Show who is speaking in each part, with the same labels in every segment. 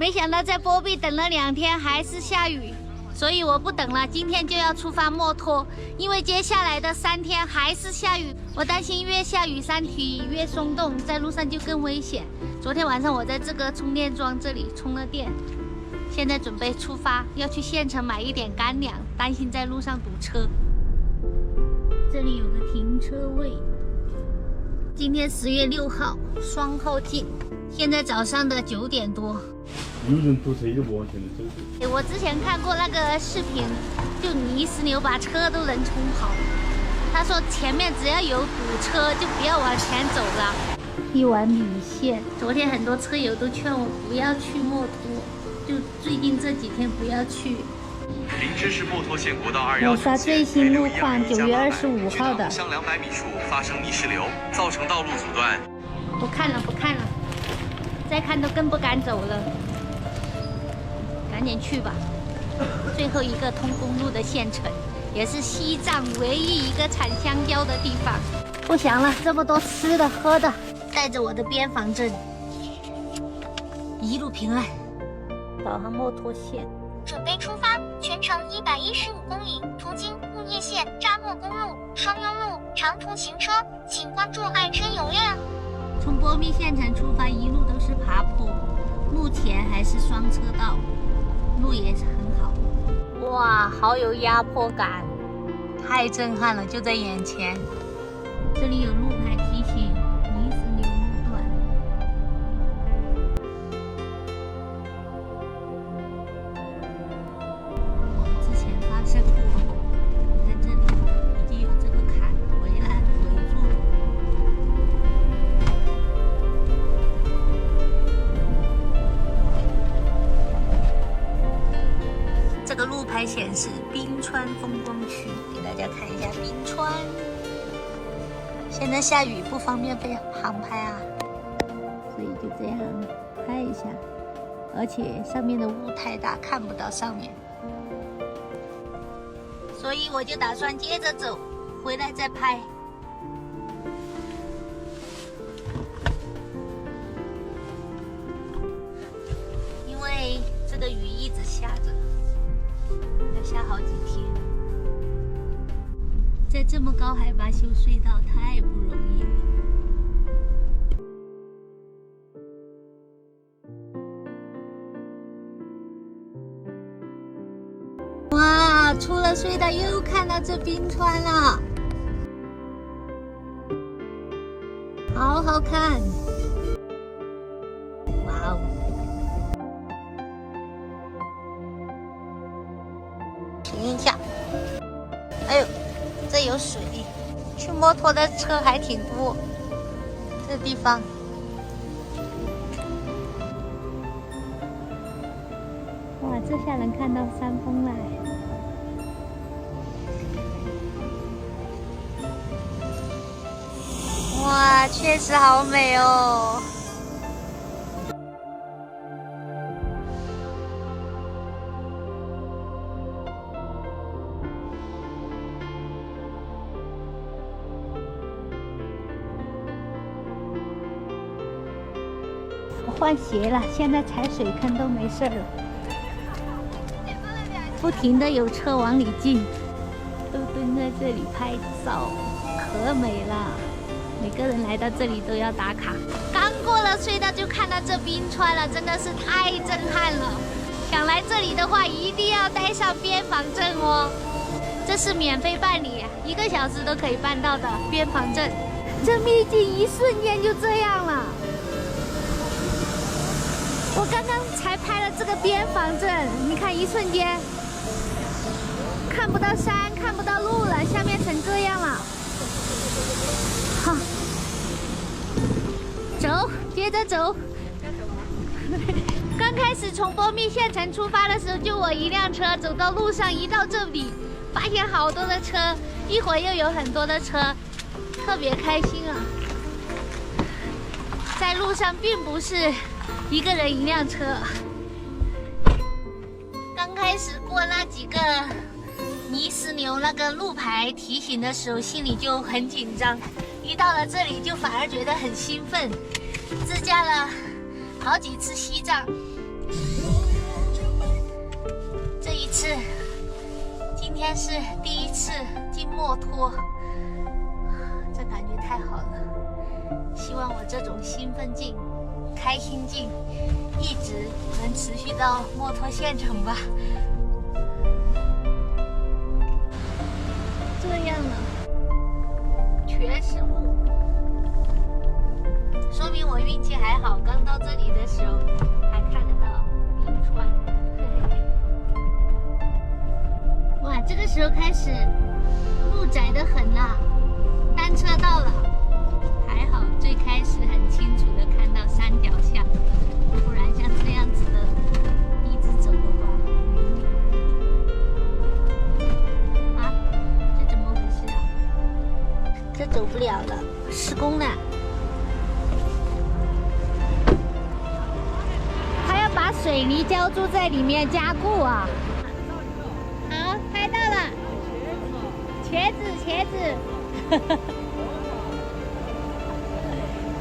Speaker 1: 没想到在波比等了2天还是下雨，所以我不等了，今天就要出发墨脱，因为接下来的3天还是下雨，我担心越下雨山体越松动，在路上就更危险。昨天晚上我在这个充电桩这里充了电，现在准备出发，要去县城买一点干粮，担心在路上堵车。这里有个停车位。今天10月6号，双号径，现在早上的9点多。
Speaker 2: 有人堵车也不往前走。
Speaker 1: 我之前看过那个视频，就泥石流把车都能冲跑。他说前面只要有堵车，就不要往前走了。一碗米线，昨天很多车友都劝我不要去墨脱，就最近这几天不要去。
Speaker 3: 林芝是墨脱县国道215
Speaker 1: 我刷最新路况，9月25号的。
Speaker 3: 向200米处发生泥石流，造成道路阻断。
Speaker 1: 不看了，再看都更不敢走了。赶紧去吧！最后一个通公路的县城，也是西藏唯一一个产香蕉的地方。不想了，这么多吃的喝的，带着我的边防证，一路平安。导航墨脱县。
Speaker 4: 准备出发，全程115公里，途经木叶县、扎莫公路、双雍路，长途行车，请关注爱车有量。
Speaker 1: 从波密县城出发，一路都是爬坡，目前还是双车道，路也是很好。哇，好有压迫感，太震撼了，就在眼前。这里有路牌提醒泥石流路段。之前发生过，你看这里已经有这个坎围住。这个路牌显示冰川风光区，给大家看一下冰川。现在下雨不方便被航拍啊，所以就这样拍一下，而且上面的雾太大，看不到上面，所以我就打算接着走，回来再拍。因为这个雨一直下着。要下好几天，在这么高海拔修隧道太不容易了。哇，出了隧道又看到这冰川了，好好看！哇哦！停一下，哎呦，这有水，去摩托的车还挺多。这地方，哇，这下能看到山峰了。哇，确实好美哦。换鞋了，现在踩水坑都没事了。不停的有车往里进，都蹲在这里拍照，可美了。每个人来到这里都要打卡。刚过了隧道就看到这冰川了，真的是太震撼了。想来这里的话，一定要带上边防证哦。这是免费办理，1个小时都可以办到的边防证。这秘境一瞬间就这样了。我刚刚才拍了这个边防证，你看一瞬间看不到山，看不到路了，下面成这样了。好，走，接着走。刚开始从波密县城出发的时候，就我一辆车，走到路上一到这里，发现好多的车，一会儿又有很多的车，特别开心啊！在路上并不是一个人一辆车。刚开始过那几个泥石流那个路牌提醒的时候，心里就很紧张，一到了这里就反而觉得很兴奋。自驾了好几次西藏，这一次，今天是第一次进墨脱，这感觉太好了。希望我这种兴奋劲、开心劲一直能持续到墨脱县城吧。这样了，全是雾，说明我运气还好，刚到这里的时候还看得到冰川。哇，这个时候开始路窄得很啦，单车道了。还好最开始很清楚的看到山脚下，不然像这样子的一直走的话，啊，这怎么回事啊？这走不了了，施工了，还要把水泥浇筑在里面加固啊。好，拍到了，茄子。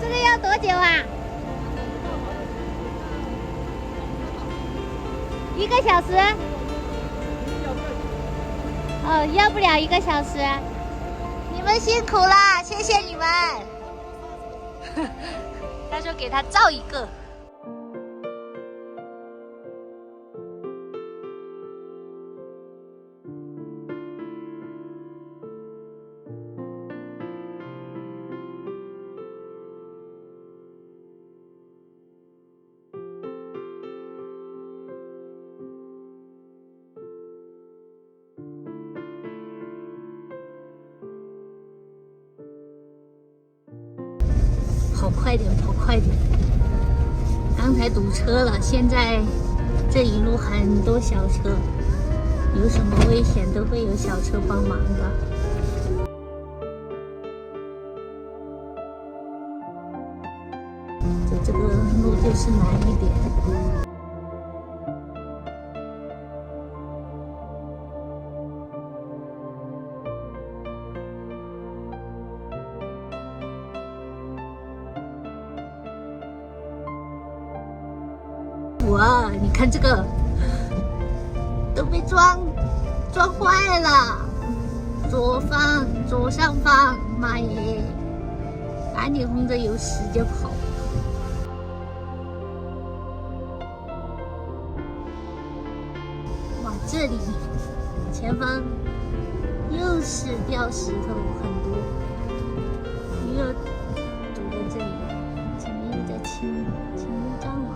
Speaker 1: 这个要多久啊？1个小时？哦，要不了1个小时。你们辛苦啦，谢谢你们。他说给他造一个。跑快点，跑快点！刚才堵车了，现在这一路很多小车，有什么危险都会有小车帮忙的。走这个路就是难一点。哇，你看这个都被撞坏了，左上方，妈耶！赶紧轰着油使劲跑。哇，这里前方又是掉石头很多，又堵在这里，前面又在清路障了。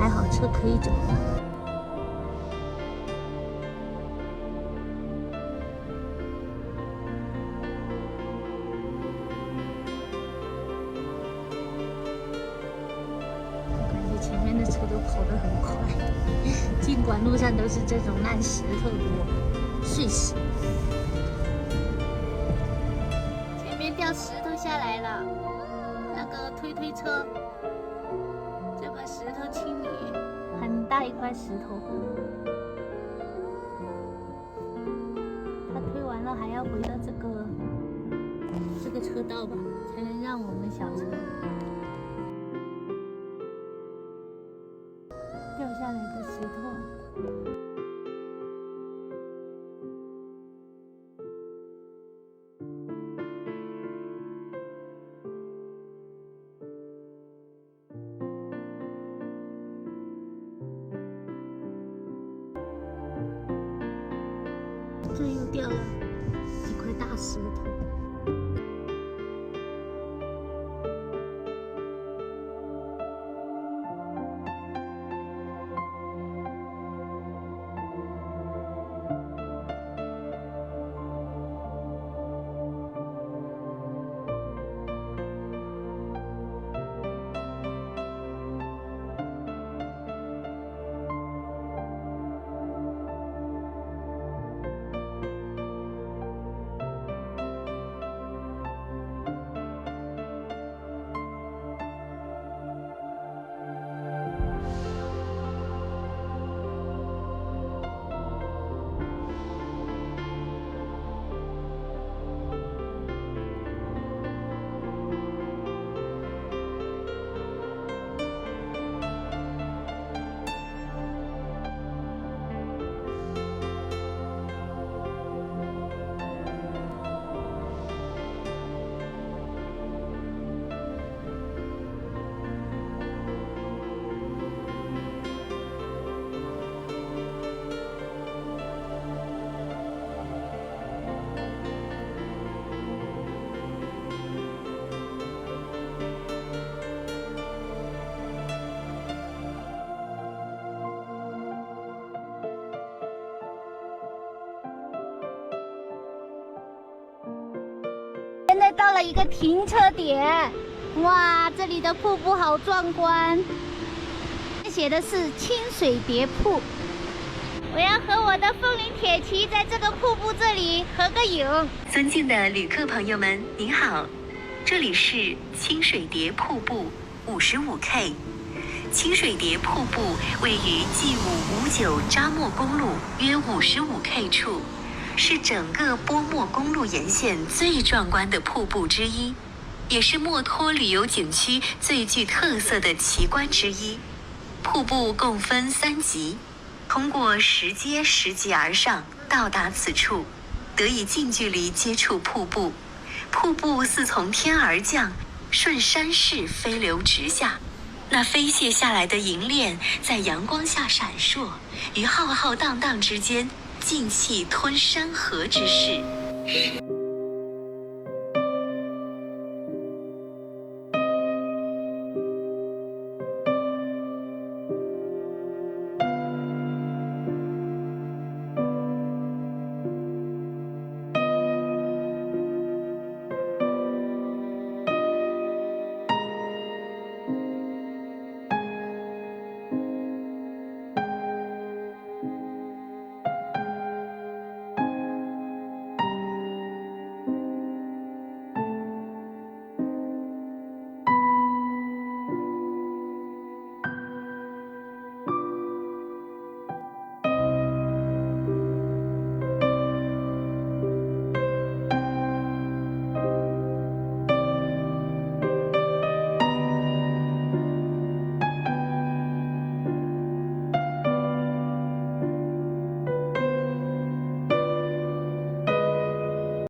Speaker 1: 还好车可以走。我感觉前面的车都跑得很快，尽管路上都是这种烂石头多、碎石。前面掉石头下来了，那个推车。就把石头清理，很大一块石头。他推完了还要回到这个车道吧，才能让我们小车。掉下来的石头。这又掉了一块大石头。到了一个停车点，哇，这里的瀑布好壮观，写的是清水叠瀑。我要和我的风铃铁骑在这个瀑布这里合个影。
Speaker 5: 尊敬的旅客朋友们，您好，这里是清水叠瀑布55K。清水叠瀑布位于 G559 扎莫公路约55K 处，是整个波莫公路沿线最壮观的瀑布之一，也是墨脱旅游景区最具特色的奇观之一。瀑布共分3级，通过石阶而上到达此处，得以近距离接触瀑布。瀑布似从天而降，顺山势飞流直下。那飞泻下来的银链在阳光下闪烁，于浩浩荡荡之间，尽气吞山河之势。